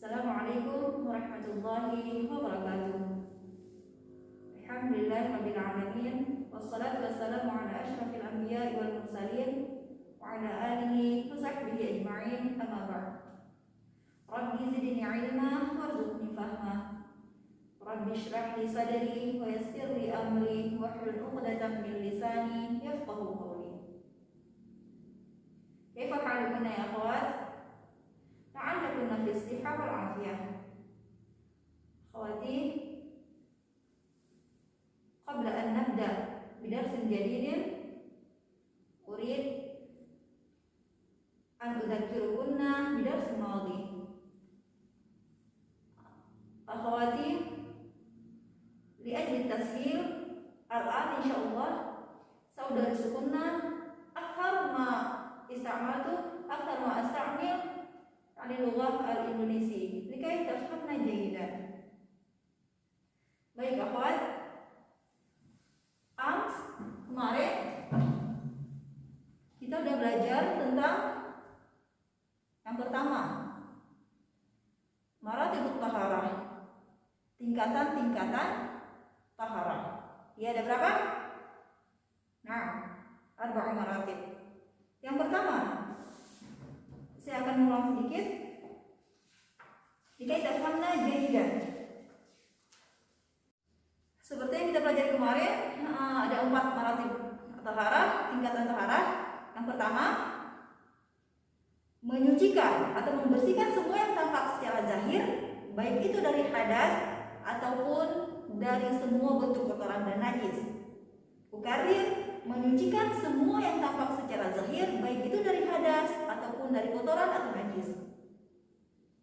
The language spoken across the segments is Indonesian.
Assalamualaikum warahmatullahi wabarakatuh. Alhamdulillahirabbil alamin, wassalatu wassalamu ala asyrafil anbiya'i wal mursalin wa ala alihi wa sahbihi ajma'in, amma ba'd. Rabbi zidni ilma warzuqni fahma. Rabbi shrah li sadri wa yassir li amri wahlul 'uqdatam min lisani yafqahu qawli. Kaifa halukunna ya akhwat? La'allakunna fi sihah wal afiyah. Akhwati, qabla an nabda bidarsin jadidin urid an udzakirukunna bidarsin madhi. Akhwati, li ajli tashil al-an insyaallah saudari sukunna akthar ma asta'mil al-lughah al-Indonesi likai tafhamna jayidan. Baik akhwat, kemarin kita udah belajar tentang yang pertama, maratibut taharah, tingkatan-tingkatan taharah. Ya, ada berapa? Nah, arba'u maratib. Yang pertama, saya akan mengulang sedikit. Jika kita faham jayidan, seperti yang kita pelajari kemarin, ada 4 maratib taharah, tingkatan taharah. Yang pertama, menyucikan atau membersihkan semua yang tampak secara zahir, baik itu dari hadas ataupun dari semua bentuk kotoran dan najis. Ukarir, menyucikan semua yang tampak secara zahir, baik itu dari hadas ataupun dari kotoran atau najis.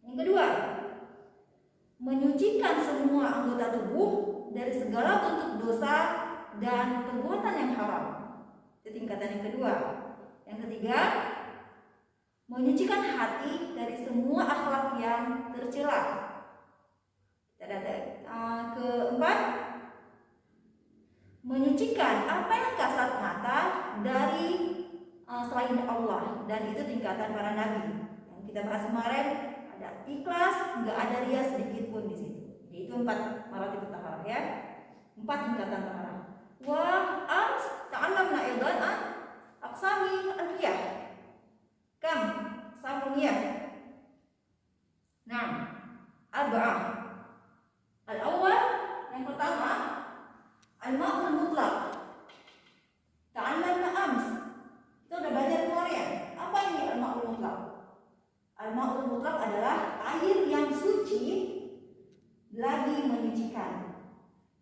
Yang kedua, menyucikan semua anggota tubuh dari segala bentuk dosa dan perbuatan yang haram. Itu tingkatan yang kedua. Yang ketiga, menyucikan hati dari semua akhlak yang tercela. Keempat, menyucikan apa yang kasat mata dari selain Allah, dan itu tingkatan para nabi. Yang kita bahas kemarin ada ikhlas, nggak ada riya sedikit pun di situ. Itu 4 maratib taharah ya. 4 tingkatan taharah. Wa ta'allamna aidan an aqsami al-riyah. Kam samuniyah? Nah, arba'ah. Al-awwal, yang pertama, al-ma'ul mutlaq. Ta'allamna ams. Kita udah belajar kemarin. Apa ini al-ma'ul mutlaq? Al-ma'ul mutlaq adalah air yang suci lagi menyucikan.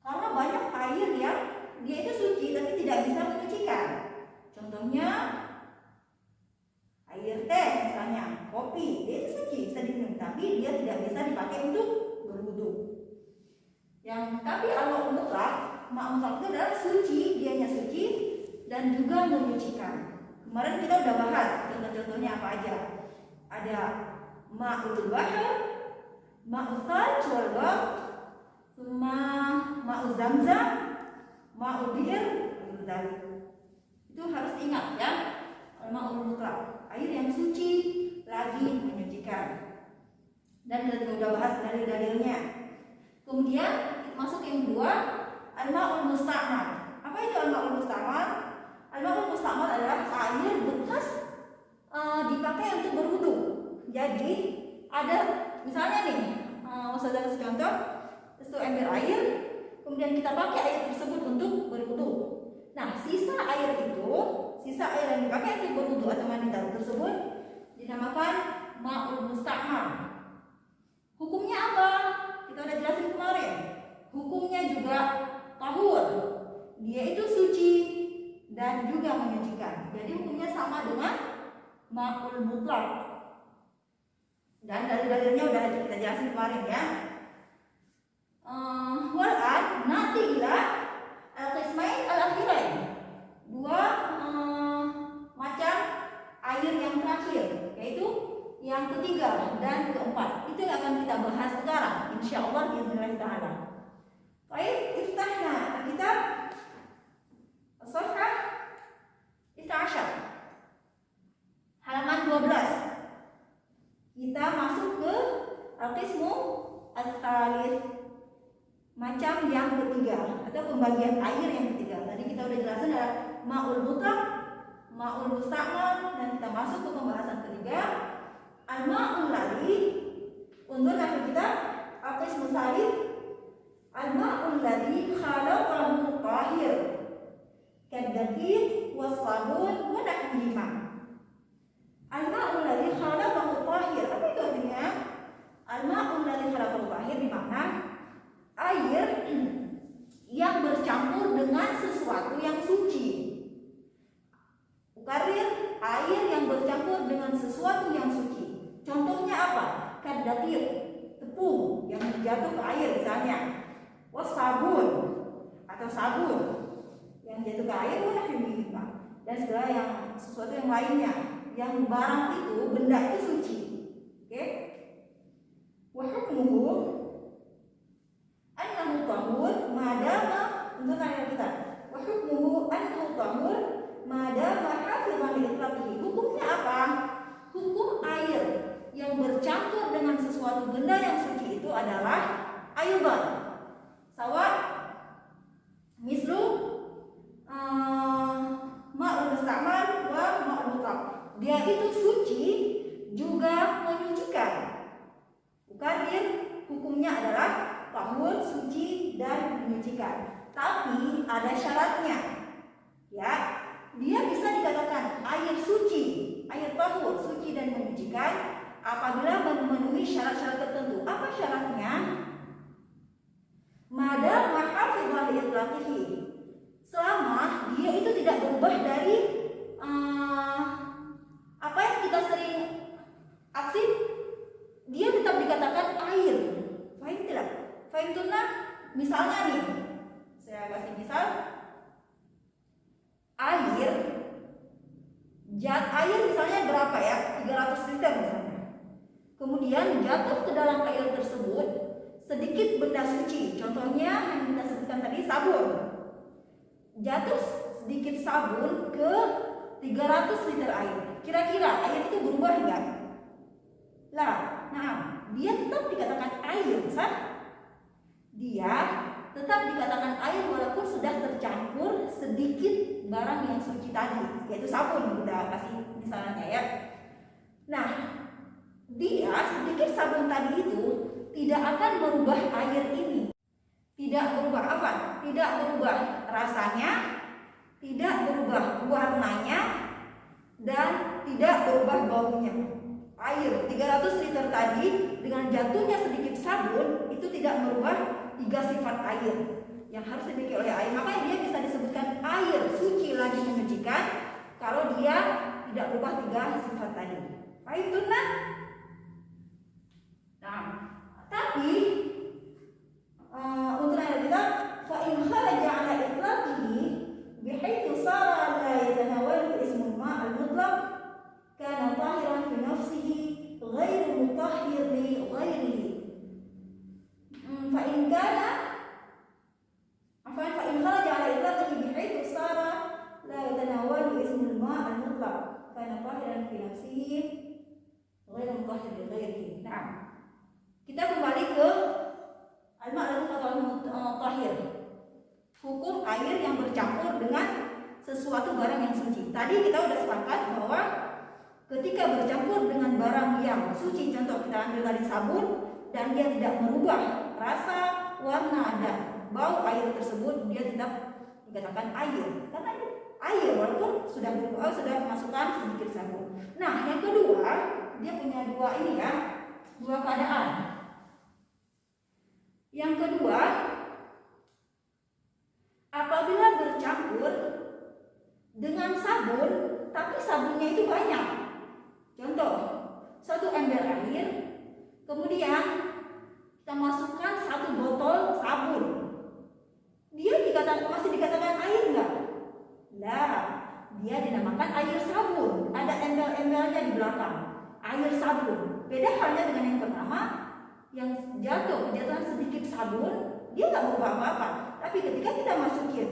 Karena banyak air yang dia itu suci tapi tidak bisa menyucikan. Contohnya air teh misalnya, kopi, dia itu suci, bisa diminum, tapi dia tidak bisa dipakai untuk berwudu. Yang tapi al-ma'ul mutlaq, ma' mutlaq itu adalah suci, dianya suci dan juga menyucikan. Kemarin kita udah bahas contoh-contohnya apa aja. Ada ma'ul bahr, ma'ul thalj wal barad, ma'ul zamzam, ma'ul bir, itu harus ingat ya. Al-ma'ul mutlaq, air yang suci lagi menyucikan. Dan kita udah bahas dalil-dalilnya. Kemudian masuk yang kedua, al-ma'ul musta'mal. Apa itu al-ma'ul musta'mal? Al-ma'ul musta'mal adalah air bekas dipakai untuk berwudu. Jadi ada misalnya nih, saya kasih contoh, itu ember air, kemudian kita pakai air tersebut untuk berwudu. Nah, sisa air yang dipakai untuk berwudu atau mandi tersebut dinamakan ma'ul musta'mal. Hukumnya apa? Kita udah jelasin kemarin. Hukumnya juga tahur. Dia itu suci dan juga menyucikan. Jadi hukumnya sama dengan ma'ul mutlaq. Dan dalil-dalilnya udah kita jelasin kemarin ya. Wal'an nati ila al-qismain al-akhirain. 2 macam air yang terakhir, yaitu yang ketiga dan keempat. Itu yang akan kita bahas sekarang insyaallah bismillah taala. Baik, iftahna kitab As-Safhah 11 halaman 12. Kita masuk ke Al-qismu al-thalith, macam yang ketiga atau pembagian air yang ketiga. Tadi kita udah jelasin ada ma'ul mutlaq, ma'ul musta'mal, dan kita masuk ke pembahasan ketiga al-ma'ul ladzi. Undur kata kita al-qismu tsalits, al-ma'ul ladzi khalaqahu tahir kaddaqiq was-sabun wa nahwihima. Al-ma'ul ladzi khalaqahu tahir, apa itu artinya? Al-ma'ul ladzi khalaqahu tahir bermakna air yang bercampur dengan sesuatu yang suci. Ukarir, air yang bercampur dengan sesuatu yang suci. Contohnya apa? Kaddaqiq, tepung yang jatuh ke air misalnya. Wasabun atau sabun yang jatuh ke air, dan segala yang sesuatu yang lainnya, yang barang itu, benda itu suci. Oke? Wa hukmuhu annahu tahur madama, untuk ayat kita. Wa hukmuhu annahu tahur madama hafizan li itlaqihi. Hukumnya apa? Hukum air yang bercampur dengan sesuatu benda yang suci itu adalah ayuban sawa mislu ma'ul musta'mal wa ma'ul mutlaq. Dia itu suci juga menyucikan. Ukarir, hukumnya adalah tahur, suci dan menyucikan. Tapi ada syaratnya. Ya, dia bisa dikatakan air suci, air tahur, suci dan menyucikan apabila memenuhi syarat-syarat tertentu. Apa syaratnya? Madam mahafizan li itlaqihi, selama dia itu tidak berubah dari apa yang kita sering aksi, dia tetap dikatakan air. Fahim tidak? Fahim tunah? Misalnya nih, saya kasih misal, air misalnya berapa ya? 300 liter misalnya. Kemudian jatuh ke dalam air tersebut sedikit benda suci, contohnya yang kita sebutkan tadi sabun. Jatuh sedikit sabun ke 300 liter air. Kira-kira air itu berubah enggak? Nah, dia tetap dikatakan air, sah? Dia tetap dikatakan air walaupun sudah tercampur sedikit barang yang suci tadi, yaitu sabun. Udah kasih misalnya ya. Nah, dia sedikit sabun tadi itu tidak akan merubah air ini. Tidak berubah apa? Tidak berubah rasanya, tidak berubah warnanya, dan tidak berubah baunya. Air 300 liter tadi dengan jatuhnya sedikit sabun itu tidak merubah 3 sifat air yang harus dimiliki oleh air. Makanya dia bisa disebutkan air suci lagi menyucikan kalau dia tidak berubah 3 sifat tadi. Itu tapi untuk ayat kita fa in kharaja ala itlaqihi bihaitsu sara la yatanawalu ismul ma' al-mutlaq kana tahiran fi nafsihi ghairu mutahhir li ghairihi. Fa in kharaja ala itlaqihi bihaitsu sara la yatanawalu ismul ma' al-mutlaq kana tahiran fi nafsihi ghairu mutahhir li ghairihi. Kita kembali ke al-ma'lum atau tahir. Hukum air yang bercampur dengan sesuatu barang yang suci. Tadi kita sudah sepakat bahwa ketika bercampur dengan barang yang suci, contoh kita ambil tadi sabun, dan dia tidak merubah rasa, warna, dan bau air tersebut, dia tetap dikatakan air. Karena air walaupun sudah berubah, sudah masukkan sedikit sabun. Nah, yang kedua, dia punya dua keadaan. Yang kedua, apabila bercampur dengan sabun, tapi sabunnya itu banyak. Contoh, satu ember air, kemudian kita masukkan 1 botol sabun. Dia masih dikatakan air enggak? Lah, dia dinamakan air sabun. Ada embel-embelnya di belakang. Air sabun. Beda halnya dengan yang pertama, yang kejatuhan sedikit sabun, dia nggak berubah apa-apa. Tapi ketika kita masukin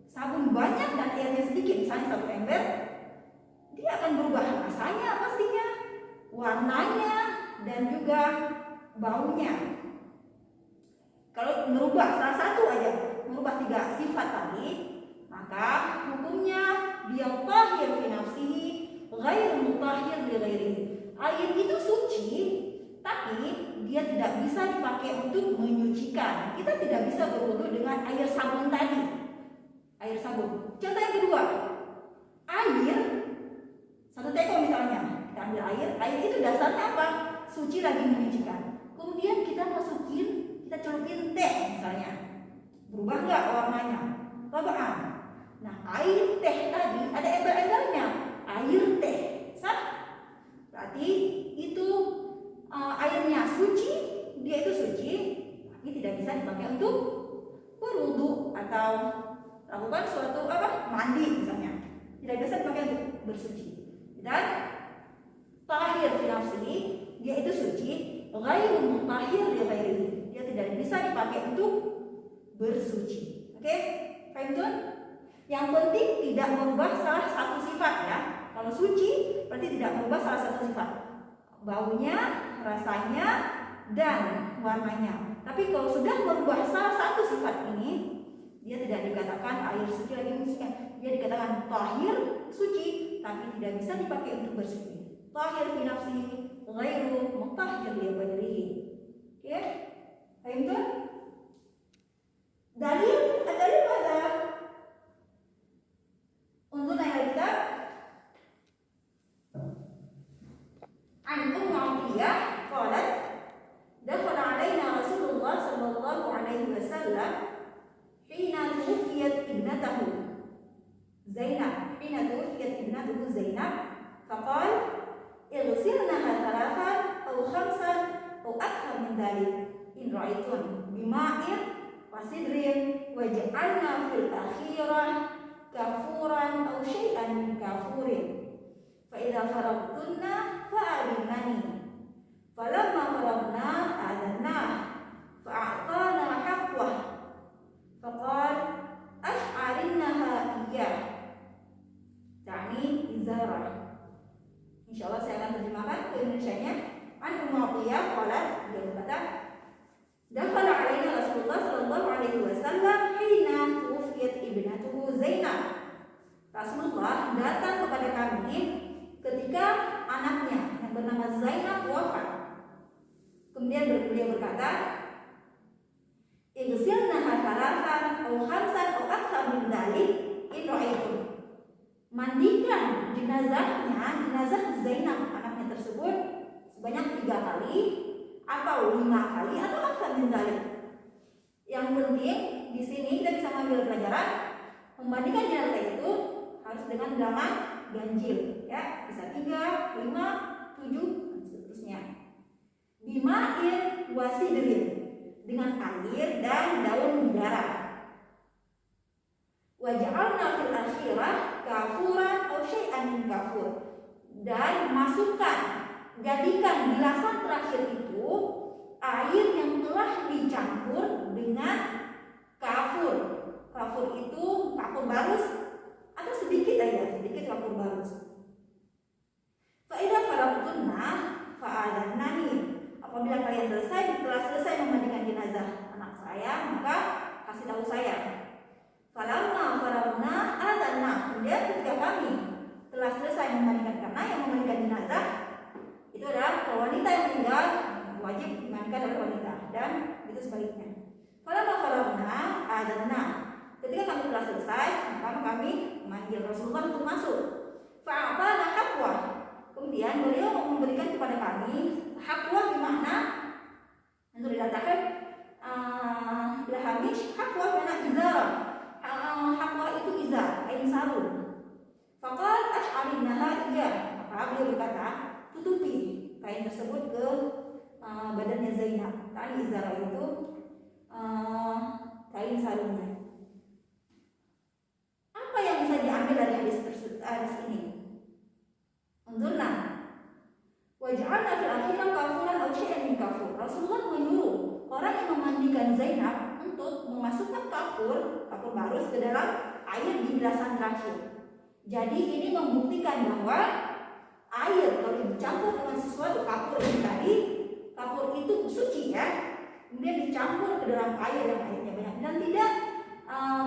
sabun banyak dan airnya sedikit, misalnya 1 ember, dia akan berubah rasanya pastinya, warnanya, dan juga baunya. Kalau merubah salah satu aja, merubah 3 sifat tadi, maka hukumnya dia tahir fi nafsihi ghairu mutahhir li ghairihi. Air itu suci, tapi dia tidak bisa dipakai untuk menyucikan. Kita tidak bisa berwudu dengan air sabun tadi. Air sabun. Contoh yang kedua, air 1 teko misalnya, kita ambil air itu dasarnya apa? Suci lagi menyucikan. Kemudian kita masukin, kita celupin teh misalnya, berubah nggak warnanya? Tabaan. Nah, air teh tadi ada embel-embelnya, air teh, sah? Berarti itu airnya suci, dia itu suci, tapi tidak bisa dipakai untuk berwudu atau lakukan suatu mandi misalnya, tidak bisa dipakai untuk bersuci. Dan tahir fi nafsihi, dia itu suci, ghairu mutahhir li ghairihi, dia tidak bisa dipakai untuk bersuci. Oke? Paham tuh? Yang penting tidak merubah salah satu sifat ya. Kalau suci berarti tidak merubah salah satu sifat, baunya, rasanya, dan warnanya. Tapi kalau sudah merubah salah satu sifat ini, dia tidak dikatakan air suci lagi menyucikan. Dia dikatakan tahir, suci, tapi tidak bisa dipakai untuk bersuci. Tahir fi nafsihi ghairu mutahhir li ghairihi. Oke? Paham tuh? Dalil pada untuk ayat kita an Ummu Atiyah qalat dakhala alaina Rasulullah sallallahu alaihi wasallam hina tuwfiyat ibnatuhu Zainab faqal اغسلنها 3 أو 5 أو أكثر من ذلك إن رأيتن بماء وسدر وجعلنا في الأخيرة كافورا أو شيئا من كافور فإذا فرغتن فأذنني فلما فرغنا آذناه فأعطانا حقوه فقال أشعرنها إياه تعني إزارة. Insyaallah saya akan terjemahkan ke Indonesianya. An Ummu Atiyah qalat, dia berkata, dakhala alaina Rasulullah sallallahu alaihi wasallam hina tuwfiyat ibnatuhu Zainab. Rasulullah datang kepada kami ketika anaknya yang bernama Zainab wafat. Kemudian beliau berkata, igsilnaha 3 aw 5 aw akthar min dzalik in ra'aytum. Mandikan jenazah Zainab anaknya tersebut sebanyak 3 kali atau 5 kali atau akthar min dzalik. Yang penting di sini kita bisa mengambil pelajaran, memandikan jenazah itu harus dengan 8 ganjil ya, bisa 3, 5, 7 dan seterusnya. Bima'in wasidrin, dengan air dan daun bidara. Waja'alna fil akhirah kafuran aw syai'an min kafur, dan masukkan, jadikan di lasan terakhir itu air yang telah dicampur dengan kafur. Kafur itu kafur barus atau sedikit aja, sedikit kafur barus. Fa idza faragtunna fa'adannani, apabila kalian telah selesai memandikan jenazah anak saya, maka kasih tahu saya. Falamma faragna adanna, kemudian ketika kami telah selesai memandikan, karena yang memandikan jenazah itu adalah kalau wanita yang meninggal wajib dimandikan oleh wanita, dan itu sebaliknya. Falamma faragna adanna, ketika kami telah selesai, maka kami memanggil Rasulullah untuk masuk. Fa'atana haqwa, kemudian beliau memberikan kepada kami haqwa, bermakna untuk dikatakan Hamish, haqwa bermakna izar. Haqwa itu izar, kain sarung. Faqal ash'arinnaha iyah, maka beliau berkata, tutupi kain tersebut ke badannya Zainab. Tadi izar itu kain sarungnya. Apa yang bisa diambil dari hadis ini? Unzurna waj'alna fil akhirah kafuran aw syai'an min kafur. Rasulullah menyuruh orang yang memandikan Zainab untuk memasukkan kafur barus ke dalam air di belasan terakhir. Jadi ini membuktikan bahwa air kalau dicampur dengan sesuatu, kafur ini tadi, kapur itu suci ya, kemudian dicampur ke dalam air yang airnya banyak, dan tidak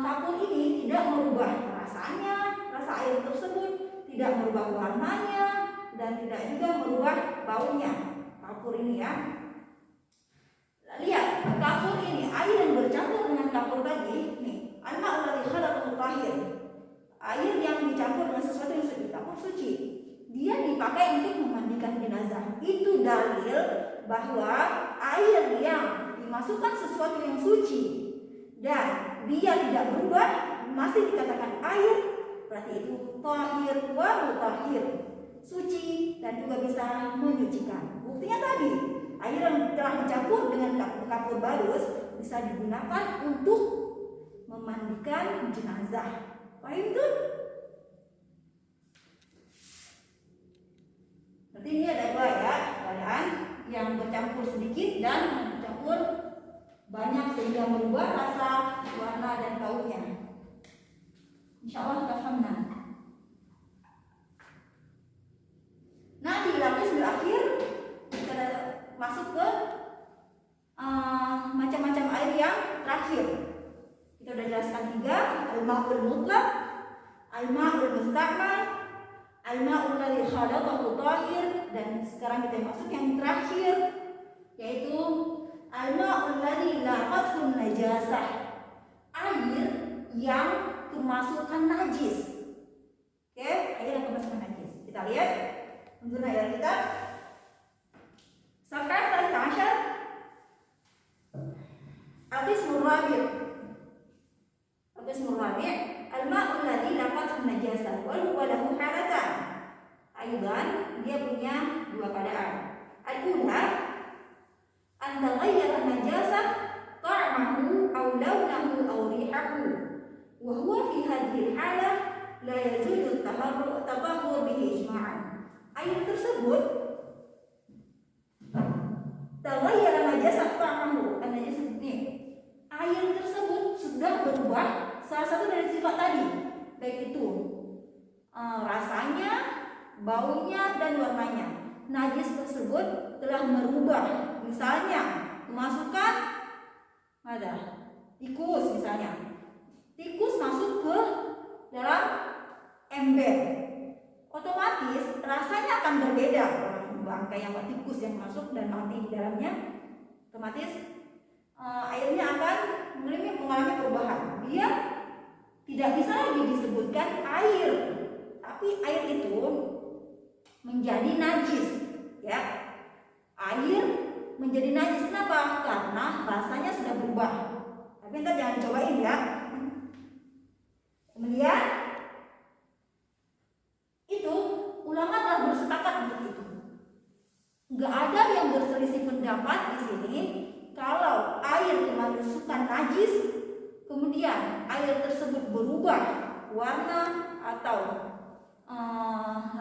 kapur ini tidak merubah rasanya, rasa air tersebut tidak merubah warnanya, dan tidak juga merubah baunya kapur ini ya. Lihat kapur ini, air yang bercampur dengan kapur tadi nih, al-ma'u alladhi khalaqahu tahir, air yang dicampur dengan sesuatu yang suci, kapur suci, dia dipakai untuk memandikan jenazah. Itu dalil bahwa air yang dimasukkan sesuatu yang suci dan dia tidak berubah masih dikatakan air, berarti itu tahir wa mutahhir, suci dan juga bisa menyucikan. Buktinya tadi, air yang telah dicampur dengan kapur barus bisa digunakan untuk memandikan jenazah. Paham tuh? Berarti ini ada dua ya, keadaan yang bercampur sedikit dan bercampur banyak sehingga merubah rasa, warna dan baunya. Insyaallah tafhamna. Nah, di lapis terakhir kita masuk ke macam-macam air yang terakhir. Kita sudah jelaskan 3, al-ma'ul mutlaq, al-ma'ul musta'mal, al-ma'ul ladzi khalaqahu tahir, dan sekarang kita masuk yang terakhir yaitu al-ma'ul ladzi laqathu najasah, air yang kemasukan najis. Oke, air yang kemasukan najis. Kita lihat menurut ayat kita. Sekarang terakhir al-qismur rabi'. Al-qismur rabi' al-ma'ul ladzi laqathu najasah wa huwa lahu halatan. Aidan dia punya dua keadaan. Al-ula an taghayyara najasah ta'amahu aw launahu aw rihahu, wa huwa fi hadhihi al-halah la yazulu at-tahahhur bihi ijma'an. Air tersebut taghayyara najasah ta'amahu, najasah ini air tersebut sudah berubah salah satu dari sifat tadi, baik itu rasanya, baunya dan warnanya. Najis tersebut telah merubah, misalnya kemasukan ada tikus, misalnya tikus masuk ke dalam ember, otomatis rasanya akan berbeda. Bangkai yang tikus yang masuk dan mati di dalamnya, otomatis airnya akan mengalami perubahan. Dia tidak bisa lagi disebutkan air, tapi air itu menjadi najis ya. Air menjadi najis kenapa? Karena rasanya sudah berubah. Tapi entar jangan cobain ya. Kemudian itu ulama telah bersepakat untuk itu. Enggak ada yang berselisih pendapat di sini kalau air kemasukan najis kemudian air tersebut berubah warna atau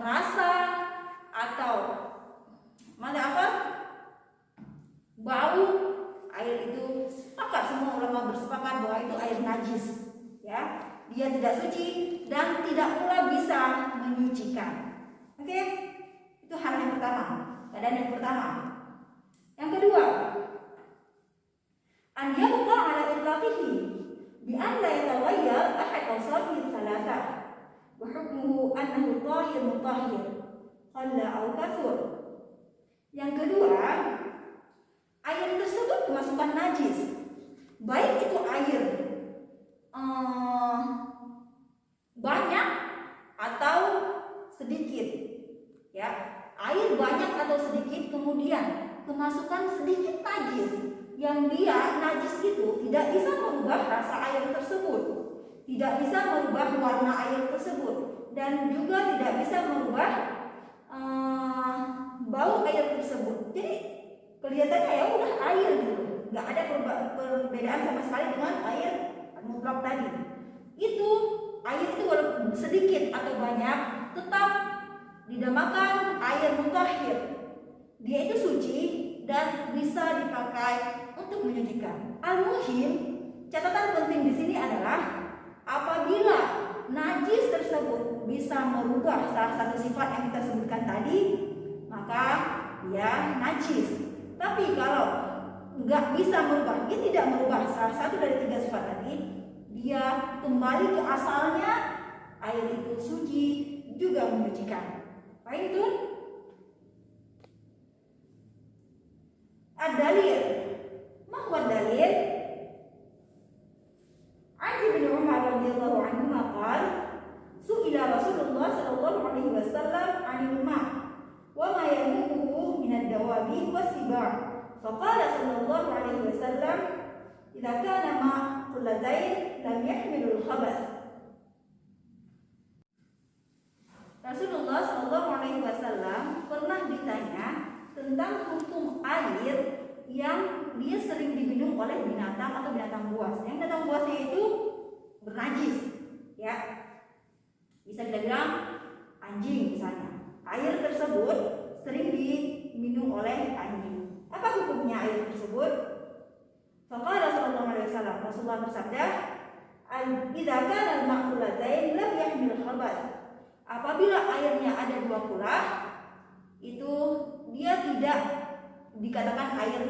rasa atau bau, air itu sepakat, semua ulama bersepakat bahwa itu air najis ya. Dia tidak suci dan tidak pula bisa menyucikan. Oke? Itu hal yang pertama, keadaan yang pertama. Yang kedua, an yabqa ala itlaqihi bi an la yataghayyar ahad awsafihi thalatha wa hukmuhu annahu tahir mutahhir qalla aw kathur. Yang kedua, air tersebut kemasukan najis, baik itu air banyak atau sedikit ya. Air banyak atau sedikit kemudian kemasukan sedikit najis, yang dia najis itu tidak bisa merubah rasa air tersebut, tidak bisa merubah warna air tersebut, dan juga tidak bisa merubah bau air tersebut. Jadi kelihatannya ya udah air gitu, nggak ada perbedaan sama sekali dengan air mutlak tadi. Itu air itu walaupun sedikit atau banyak tetap dinamakan air mutahhir. Dia itu suci dan bisa dipakai untuk menyucikan. Al-muhim, catatan penting di sini adalah apabila najis tersebut bisa merubah salah satu sifat yang kita sebutkan tadi, maka dia najis. Tapi kalau nggak bisa merubah, dia tidak merubah salah satu dari 3 sifat tadi, dia kembali ke asalnya, air itu suci juga menyucikan. Baik itu. Ad-dalil. Ma huwa dalil? An Ibnu Umar radhiyallahu anhu qala su'ila Rasulullah sallallahu alaihi wasallam 'anil ma' wa ma yamuhu min ad-dawabi was-siba'. Faqala sallallahu alaihi wasallam idza kana ma' qullatayn lam yahmilul khabath. Rasulullah sallallahu alaihi wasallam pernah ditanya tentang hukum air yang dia sering diminum oleh binatang atau binatang buas. Yang binatang buasnya itu bernajis, ya. Bisa kita bilang anjing misalnya. Air tersebut sering diminum oleh anjing. Apa hukumnya air tersebut? Faqala sallallahu alaihi wasallam, Rasulullah bersabda, "Idza kana al-ma'qulatain lam yahmil khabath." Apabila airnya ada 2 kula, itu dia tidak dikatakan air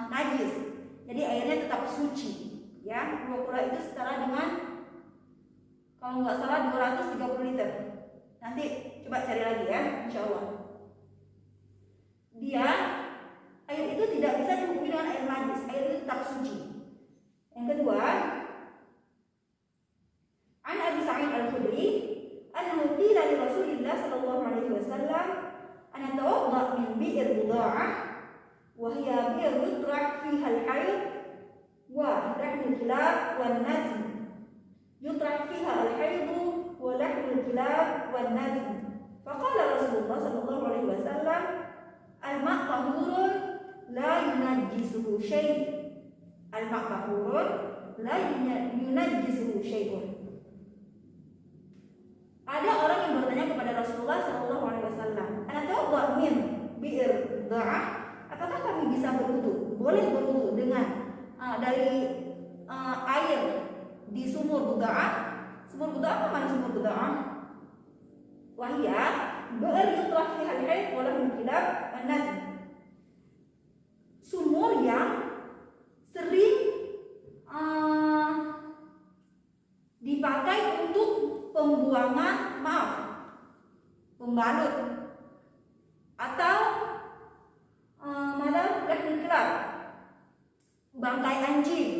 najis. Jadi airnya tetap suci, ya. 2 kula itu setara dengan, kalau nggak salah, 230 liter. Nanti coba cari lagi ya, insya Allah. Dia air itu tidak bisa dihukumi dengan air najis, air itu tetap suci. Yang kedua, an Abi Sa'id Al-Khudri annahu qila li Rasulillah sallallahu alaihi wasallam ana tawadda min bi'r buda'ah wa hiya bi'r yutrah fiha al-hayd wa lahmul kilab wan nazm. Yutrah fiha al-hayd wa lahmul kilab wan nazm. Faqala Rasulullah sallallahu alaihi wasallam al-ma' tahurun la yunajjisuhu syai'. Al-ma' tahurun la yunajjisuhu syai'un. Ada orang yang bertanya kepada Rasulullah sallallahu alaihi wasallam, "Ana tawadda min bi'r dha'ah?" Apakah kami bisa berwudu? Boleh berwudu dengan dari air di sumur buda'ah? Sumur buda'ah apa? Mana sumur buda'ah? Wahia bi'r yutrah fiha al-hayd wa lahmul kilab wan nazm. Sumur yang sering dipakai untuk pembuangan, pembalut atau malah lahmul kilab, bangkai anjing,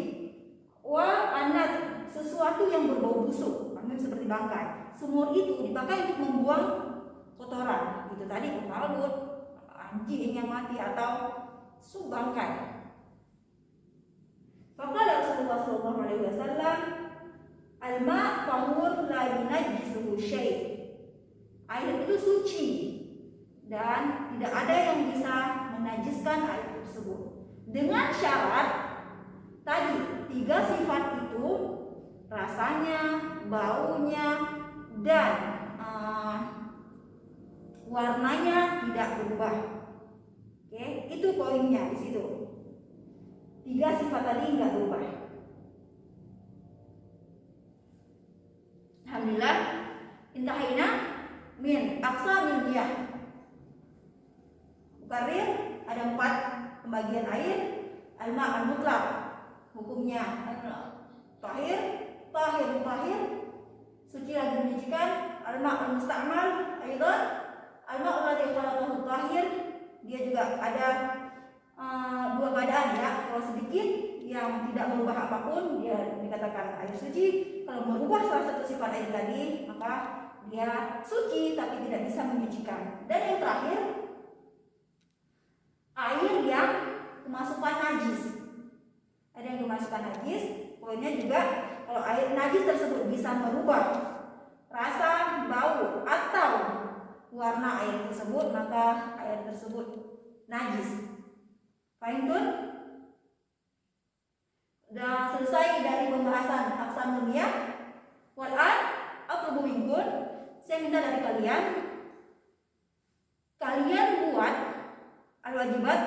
wa anat, sesuatu yang berbau busuk, seperti bangkai. Sumur itu dipakai untuk membuang kotoran, itu tadi pembalut, anjing yang mati atau bangkai. Faqala Rasulullah sallallahu alaihi wasallam, al-ma' tahur la yunajjisuhu syai'. Air itu suci dan tidak ada yang bisa menajiskan air tersebut. Dengan syarat tadi 3 sifat itu, rasanya, baunya, dan warnanya tidak berubah. Oke, itu poinnya di situ. 3 sifat tadi nggak berubah. Alhamdulillah, intahina min aqsamil miyah. Mukarrir, ada 4 pembagian air. Al-ma' al-mutlaq, hukumnya tahir, mutahhir, suci lagi menyucikan. Al-ma' al-musta'mal, aidan al-ma' alladhi khalaqahu tahir, dia juga ada 2 keadaan, ya. Kalau sedikit yang tidak merubah apapun, dia dikatakan air suci. Kalau merubah salah satu sifat air tadi, maka dia suci tapi tidak bisa menyucikan. Dan yang terakhir, air yang kemasukan najis. Ada yang kemasukan najis, poinnya juga kalau air najis tersebut bisa merubah rasa, bau, atau warna air tersebut, maka air tersebut najis. Fahim tuh? Sudah selesai dari pembahasan aqsamul miyah. Wal'an atlubu minkum, saya minta dari kalian buat al-wajibat.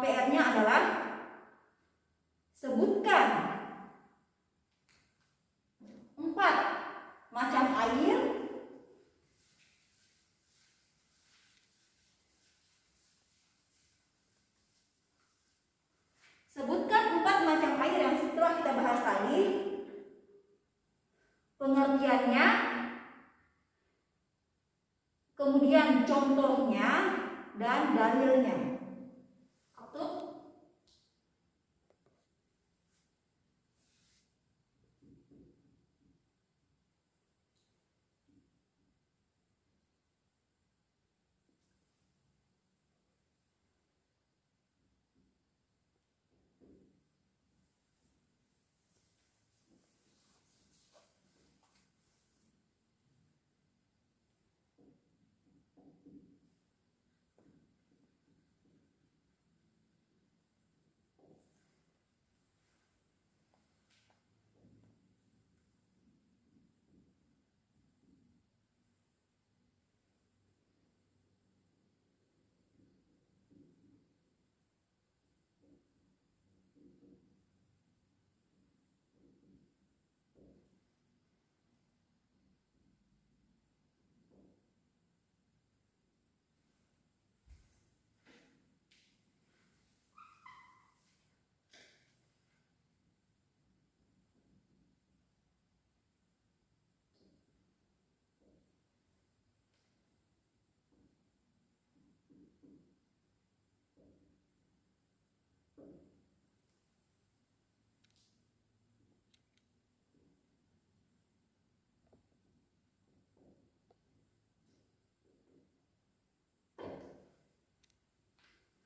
PR-nya adalah sebutkan 4 macam air . telah kita bahas tadi, pengertiannya, kemudian contohnya dan dalilnya. Waktu.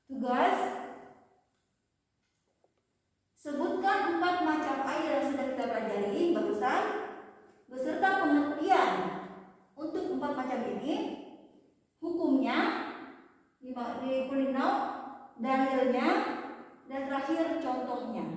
Tugas, sebutkan 4 macam air yang sudah kita pelajari barusan beserta pengertian untuk 4 macam ini, hukumnya di kulinau, dalilnya,